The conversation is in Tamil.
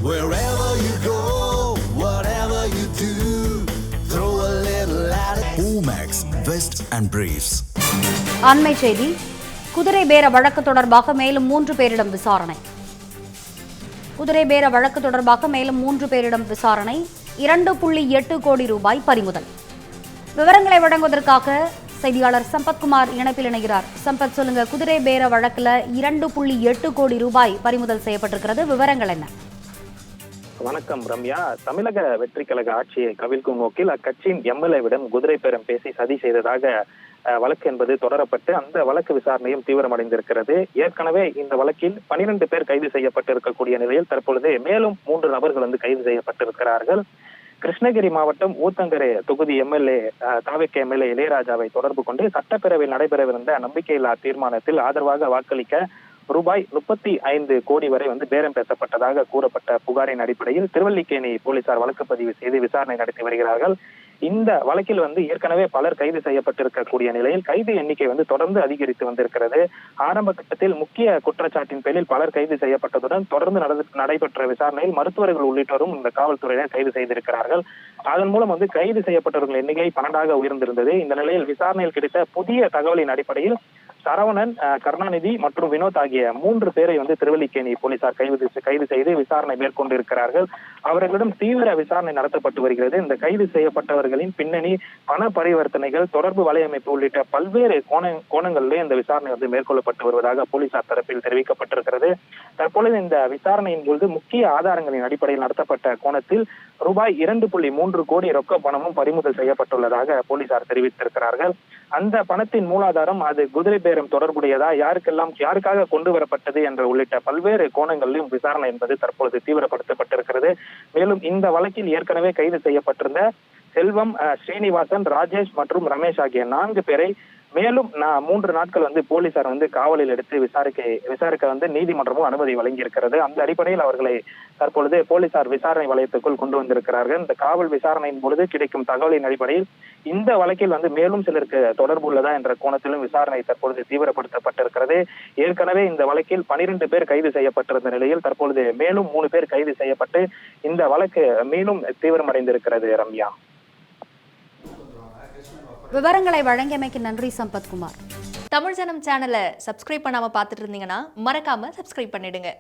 Wherever you go, whatever you do, throw a little at it. Omax, Vest and Briefs. அண்மை செய்தி. குதிரை பேர வழக்கு தொடர்பாக மேலும் 3 பேரிடம் விசாரணை. குதிரை பேர வழக்கு தொடர்பாக மேலும் 3 பேரிடம் விசாரணை. 2.8 கோடி ரூபாய் பறிமுதல். விவரங்களை வழங்குவதற்காக செய்தியாளர் சம்பத்குமார் இணைப்பில் இணைகிறார். சம்பத், சொல்லுங்க. குதிரை பேர வழக்குல 2.8 கோடி ரூபாய் பறிமுதல் செய்யப்பட்டிருக்கிறது. விவரங்கள் என்ன? வணக்கம் ரம்யா. தமிழக வெற்றி கழக ஆட்சியை கவிழ்க்கும் நோக்கில் அக்கட்சியின் எம்எல்ஏவிடம் குதிரை பேரம் பேசி சதி செய்ததாக வழக்கு என்பது தொடரப்பட்டு அந்த வழக்கு விசாரணையும் தீவிரமடைந்திருக்கிறது. ஏற்கனவே இந்த வழக்கில் 12 பேர் கைது செய்யப்பட்டிருக்கக்கூடிய நிலையில் தற்பொழுது மேலும் 3 நபர்கள் கைது செய்யப்பட்டிருக்கிறார்கள். கிருஷ்ணகிரி மாவட்டம் ஊத்தங்கரை தொகுதி எம்எல்ஏ தாவேக்கா எம்எல்ஏ இளையராஜாவை தொடர்பு கொண்டு சட்டப்பேரவையில் நடைபெறவிருந்த நம்பிக்கையில்லா தீர்மானத்தில் ஆதரவாக வாக்களிக்க ரூபாய் 35 கோடி வரை பேரம் பேசப்பட்டதாக கூறப்பட்ட புகாரின் அடிப்படையில் திருவல்லிக்கேணி போலீசார் வழக்கு பதிவு செய்து விசாரணை நடத்தி வருகிறார்கள். இந்த வழக்கில் ஏற்கனவே பலர் கைது செய்யப்பட்டிருக்கக்கூடிய நிலையில் கைது எண்ணிக்கை தொடர்ந்து அதிகரித்து வந்திருக்கிறது. ஆரம்ப கட்டத்தில் முக்கிய குற்றச்சாட்டின் பேரில் பலர் கைது செய்யப்பட்டதுடன் தொடர்ந்து நடைபெற்ற விசாரணையில் மருத்துவர்கள் உள்ளிட்டோரும் இந்த காவல்துறையினர் கைது செய்திருக்கிறார்கள். அதன் மூலம் கைது செய்யப்பட்டவர்கள் எண்ணிக்கை 12ஆக உயர்ந்திருந்தது. இந்த நிலையில் விசாரணையில் கிடைத்த புதிய தகவலின் அடிப்படையில் சரவணன், கருணாநிதி மற்றும் வினோத் ஆகிய 3 பேரை திருவல்லிக்கேணி போலீசார் கைது செய்து விசாரணை மேற்கொண்டிருக்கிறார்கள். அவர்களிடம் தீவிர விசாரணை நடத்தப்பட்டு வருகிறது. இந்த கைது செய்யப்பட்டவர்களின் பின்னணி, பண பரிவர்த்தனைகள், தொடர்பு வலையமைப்பு உள்ளிட்ட பல்வேறு கோணங்களிலே இந்த விசாரணை மேற்கொள்ளப்பட்டு வருவதாக போலீசார் தரப்பில் தெரிவிக்கப்பட்டிருக்கிறது. தற்பொழுது இந்த விசாரணையின் பொழுது முக்கிய ஆதாரங்களின் அடிப்படையில் நடத்தப்பட்ட கோணத்தில் ரூபாய் 2.3 கோடி ரொக்க பணமும் பறிமுதல் செய்யப்பட்டுள்ளதாக போலீசார் தெரிவித்திருக்கிறார்கள். அந்த பணத்தின் மூலாதாரம் அது குதிரை பேரம் தொடர்புடையதா, யாருக்காக கொண்டு வரப்பட்டது என்ற உள்ளிட்ட பல்வேறு கோணங்களிலும் விசாரணை என்பது தற்பொழுது தீவிரப்படுத்தப்பட்டிருக்கிறது. மேலும் இந்த வழக்கில் ஏற்கனவே கைது செய்யப்பட்டிருந்த செல்வம், ஸ்ரீனிவாசன், ராஜேஷ் மற்றும் ரமேஷ் ஆகிய 4 பேரை மேலும் 3 நாட்கள் போலீசார் காவலில் எடுத்து விசாரிக்க நீதிமன்றமும் அனுமதி வழங்கியிருக்கிறது. அந்த அடிப்படையில் அவர்களை தற்பொழுது போலீசார் விசாரணை வலயத்துக்குள் கொண்டு வந்திருக்கிறார்கள். இந்த காவல் விசாரணையின் பொழுது கிடைக்கும் தகவலின் அடிப்படையில் இந்த வழக்கில் மேலும் சிலருக்கு தொடர்பு உள்ளதா என்ற கோணத்திலும் விசாரணை தற்பொழுது தீவிரப்படுத்தப்பட்டிருக்கிறது. ஏற்கனவே இந்த வழக்கில் 12 பேர் கைது செய்யப்பட்டிருந்த நிலையில் தற்பொழுது மேலும் 3 பேர் கைது செய்யப்பட்டு இந்த வழக்கு மேலும் தீவிரமடைந்திருக்கிறது. ரம்யா, விவரங்களை வழங்கியமைக்கு நன்றி சம்பத்குமார். தமிழ் ஜனம் சேனலை சப்ஸ்கிரைப் பண்ணாம பார்த்துட்டு இருந்தீங்கன்னா மறக்காம சப்ஸ்கிரைப் பண்ணிடுங்க.